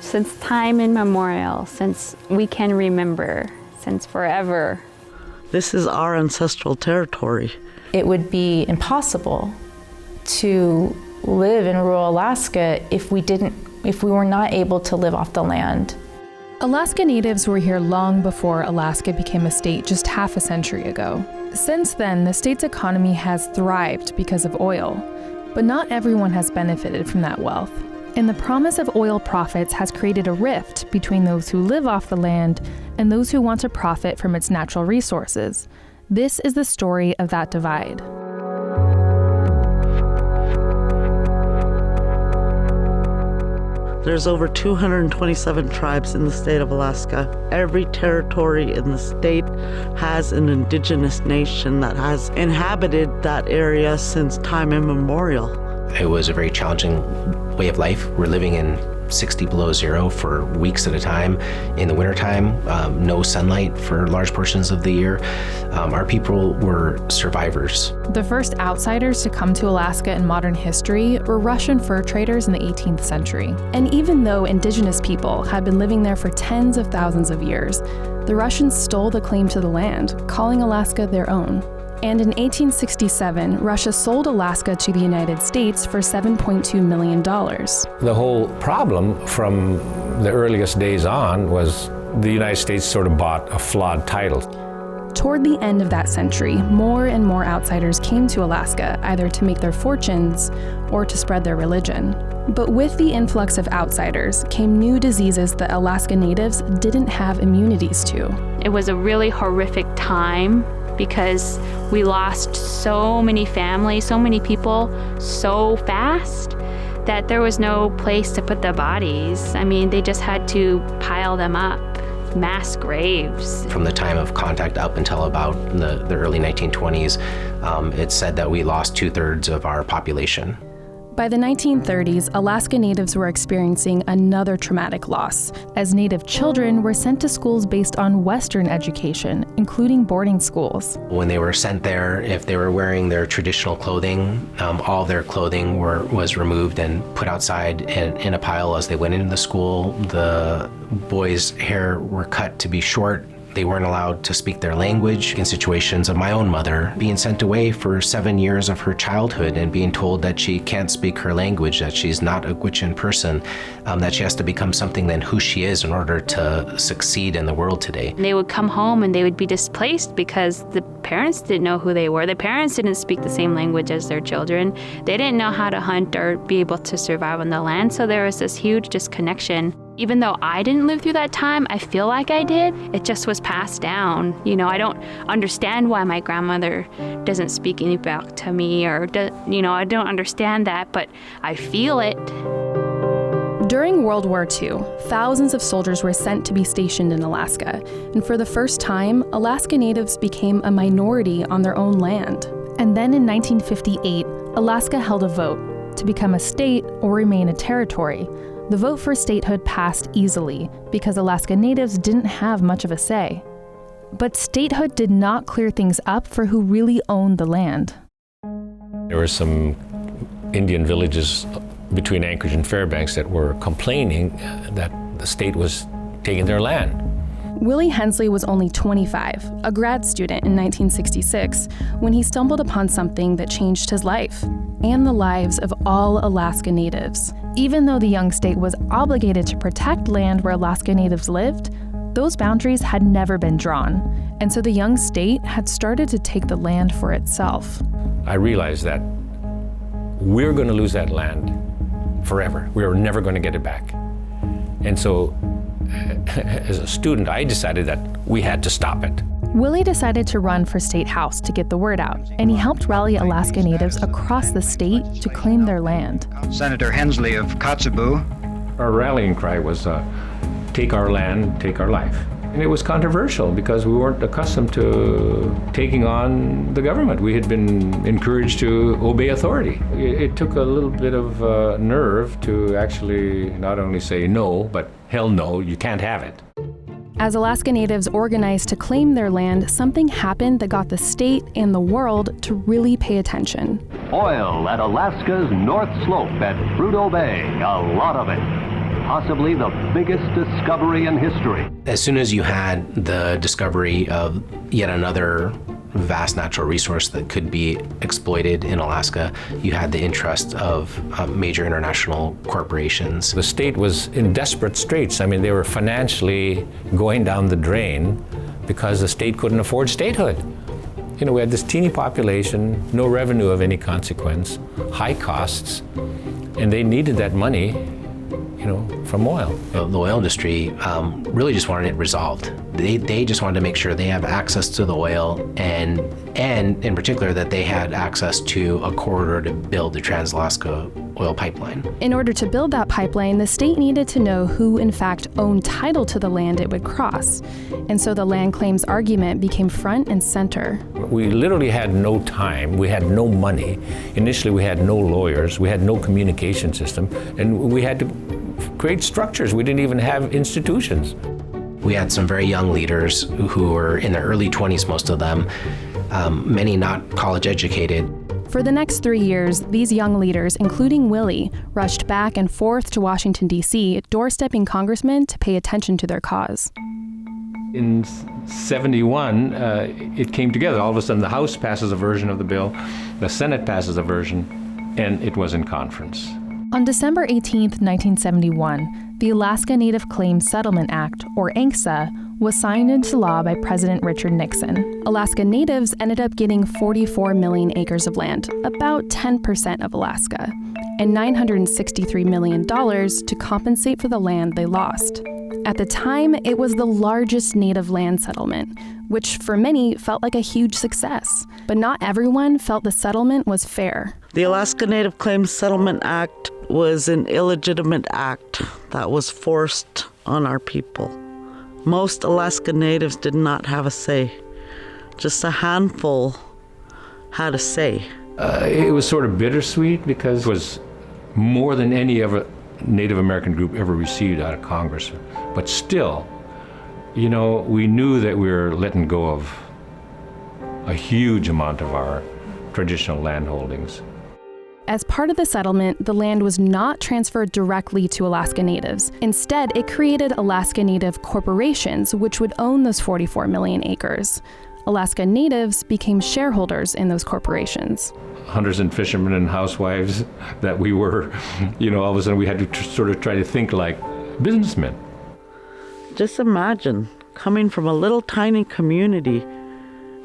since time immemorial, since we can remember, since forever. This is our ancestral territory. It would be impossible to live in rural Alaska if we were not able to live off the land. Alaska Natives were here long before Alaska became a state just half a century ago. Since then, the state's economy has thrived because of oil, but not everyone has benefited from that wealth. And the promise of oil profits has created a rift between those who live off the land and those who want to profit from its natural resources. This is the story of that divide. There's over 227 tribes in the state of Alaska. Every territory in the state has an indigenous nation that has inhabited that area since time immemorial. It was a very challenging way of life. We're living in 60 below zero for weeks at a time. In the wintertime, no sunlight for large portions of the year. Our people were survivors. The first outsiders to come to Alaska in modern history were Russian fur traders in the 18th century. And even though indigenous people had been living there for tens of thousands of years, the Russians stole the claim to the land, calling Alaska their own. And in 1867, Russia sold Alaska to the United States for $7.2 million. The whole problem from the earliest days on was the United States sort of bought a flawed title. Toward the end of that century, more and more outsiders came to Alaska, either to make their fortunes or to spread their religion. But with the influx of outsiders came new diseases that Alaska Natives didn't have immunities to. It was a really horrific time because we lost so many families, so many people so fast that there was no place to put the bodies. I mean, they just had to pile them up, mass graves. From the time of contact up until about the early 1920s, it's said that we lost 2/3 of our population. By the 1930s, Alaska Natives were experiencing another traumatic loss, as Native children were sent to schools based on Western education, including boarding schools. When they were sent there, if they were wearing their traditional clothing, all their clothing was removed and put outside in a pile as they went into the school. The boys' hair were cut to be short. They weren't allowed to speak their language. In situations of my own mother being sent away for 7 years of her childhood and being told that she can't speak her language, that she's not a Gwich'in person, that she has to become something than who she is in order to succeed in the world today. They would come home and they would be displaced because the parents didn't know who they were. The parents didn't speak the same language as their children. They didn't know how to hunt or be able to survive on the land, so there was this huge disconnection. Even though I didn't live through that time, I feel like I did. It just was passed down. You know, I don't understand why my grandmother doesn't speak any back to me, or, I don't understand that, but I feel it. During World War II, thousands of soldiers were sent to be stationed in Alaska, and for the first time, Alaska Natives became a minority on their own land. And then in 1958, Alaska held a vote to become a state or remain a territory. The vote for statehood passed easily because Alaska Natives didn't have much of a say. But statehood did not clear things up for who really owned the land. There were some Indian villages between Anchorage and Fairbanks that were complaining that the state was taking their land. Willie Hensley was only 25, a grad student in 1966, when he stumbled upon something that changed his life and the lives of all Alaska Natives. Even though the young state was obligated to protect land where Alaska Natives lived, those boundaries had never been drawn, and so the young state had started to take the land for itself. I realized that we're going to lose that land forever. We're never going to get it back. And so as a student, I decided that we had to stop it. Willie decided to run for state house to get the word out, and he helped rally Alaska Natives across the state to claim their land. Senator Hensley of Kotzebue. Our rallying cry was, take our land, take our life. And it was controversial because we weren't accustomed to taking on the government. We had been encouraged to obey authority. It took a little bit of nerve to actually not only say no, but hell no, you can't have it. As Alaska Natives organized to claim their land, something happened that got the state and the world to really pay attention. Oil at Alaska's North Slope at Prudhoe Bay, a lot of it. possibly the biggest discovery in history. As soon as you had the discovery of yet another vast natural resource that could be exploited in Alaska, you had the interest of major international corporations. The state was in desperate straits. I mean, they were financially going down the drain because the state couldn't afford statehood. You know, we had this teeny population, no revenue of any consequence, high costs, and they needed that money, you know, from oil. The oil industry really just wanted it resolved. They just wanted to make sure they have access to the oil, and in particular that they had access to a corridor to build the Trans-Alaska oil pipeline. In order to build that pipeline, the state needed to know who in fact owned title to the land it would cross. And so the land claims argument became front and center. We literally had no time, we had no money. Initially we had no lawyers, we had no communication system, and we had to create structures. We didn't even have institutions. We had some very young leaders who were in their early 20s, most of them, many not college educated. For the next 3 years, these young leaders, including Willie, rushed back and forth to Washington, D.C., doorstepping congressmen to pay attention to their cause. In 71, it came together. All of a sudden, the House passes a version of the bill, the Senate passes a version, and it was in conference. On December 18, 1971, the Alaska Native Claims Settlement Act, or ANCSA, was signed into law by President Richard Nixon. Alaska Natives ended up getting 44 million acres of land, about 10% of Alaska, and $963 million to compensate for the land they lost. At the time, it was the largest Native land settlement, which for many felt like a huge success. But not everyone felt the settlement was fair. The Alaska Native Claims Settlement Act was an illegitimate act that was forced on our people. Most Alaska Natives did not have a say. Just a handful had a say. It was sort of bittersweet because it was more than any other Native American group ever received out of Congress. But still, you know, we knew that we were letting go of a huge amount of our traditional land holdings. As part of the settlement, the land was not transferred directly to Alaska Natives. Instead, it created Alaska Native corporations, which would own those 44 million acres. Alaska Natives became shareholders in those corporations. Hunters and fishermen and housewives that we were, you know, all of a sudden we had to sort of try to think like businessmen. Just imagine coming from a little tiny community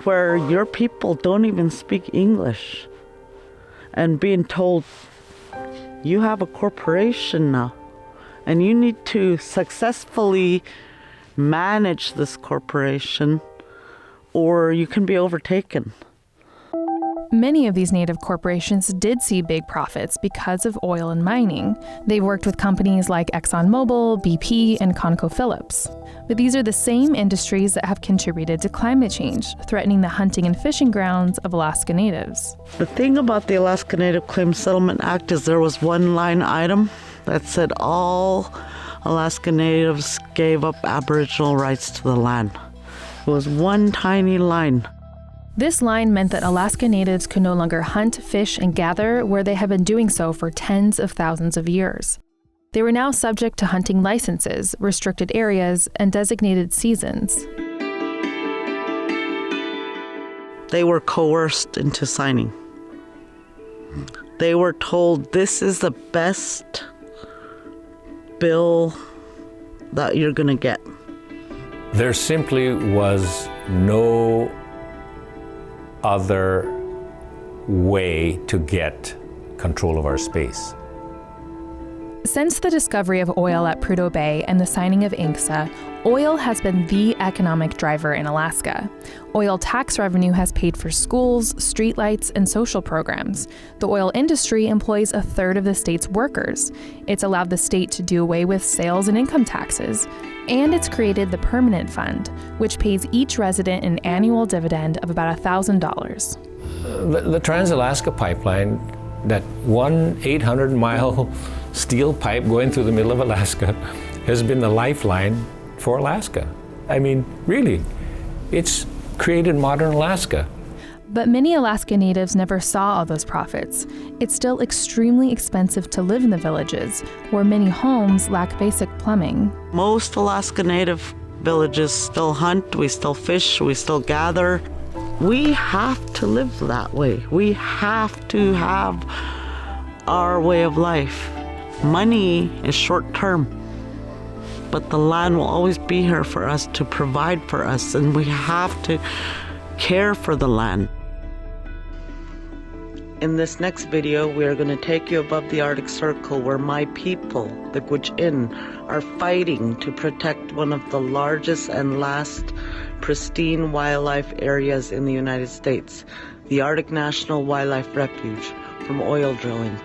where your people don't even speak English and being told, you have a corporation now and you need to successfully manage this corporation or you can be overtaken. Many of these Native corporations did see big profits because of oil and mining. They worked with companies like ExxonMobil, BP, and ConocoPhillips. But these are the same industries that have contributed to climate change, threatening the hunting and fishing grounds of Alaska Natives. The thing about the Alaska Native Claims Settlement Act is there was one line item that said all Alaska Natives gave up Aboriginal rights to the land. It was one tiny line. This line meant that Alaska Natives could no longer hunt, fish, and gather where they had been doing so for tens of thousands of years. They were now subject to hunting licenses, restricted areas, and designated seasons. They were coerced into signing. They were told, this is the best bill that you're going to get. There simply was no other way to get control of our space. Since the discovery of oil at Prudhoe Bay and the signing of ANCSA, oil has been the economic driver in Alaska. Oil tax revenue has paid for schools, streetlights, and social programs. The oil industry employs a third of the state's workers. It's allowed the state to do away with sales and income taxes. And it's created the Permanent Fund, which pays each resident an annual dividend of about $1,000. The Trans-Alaska Pipeline, that 800-mile steel pipe going through the middle of Alaska, has been the lifeline for Alaska. I mean, really, it's created modern Alaska. But many Alaska Natives never saw all those profits. It's still extremely expensive to live in the villages, where many homes lack basic plumbing. Most Alaska Native villages still hunt, we still fish, we still gather. We have to live that way. We have to have our way of life. Money is short term, but the land will always be here for us to provide for us, and we have to care for the land. In this next video, we are going to take you above the Arctic Circle, where my people, the Gwich'in, are fighting to protect one of the largest and last pristine wildlife areas in the United States, the Arctic National Wildlife Refuge, from oil drilling.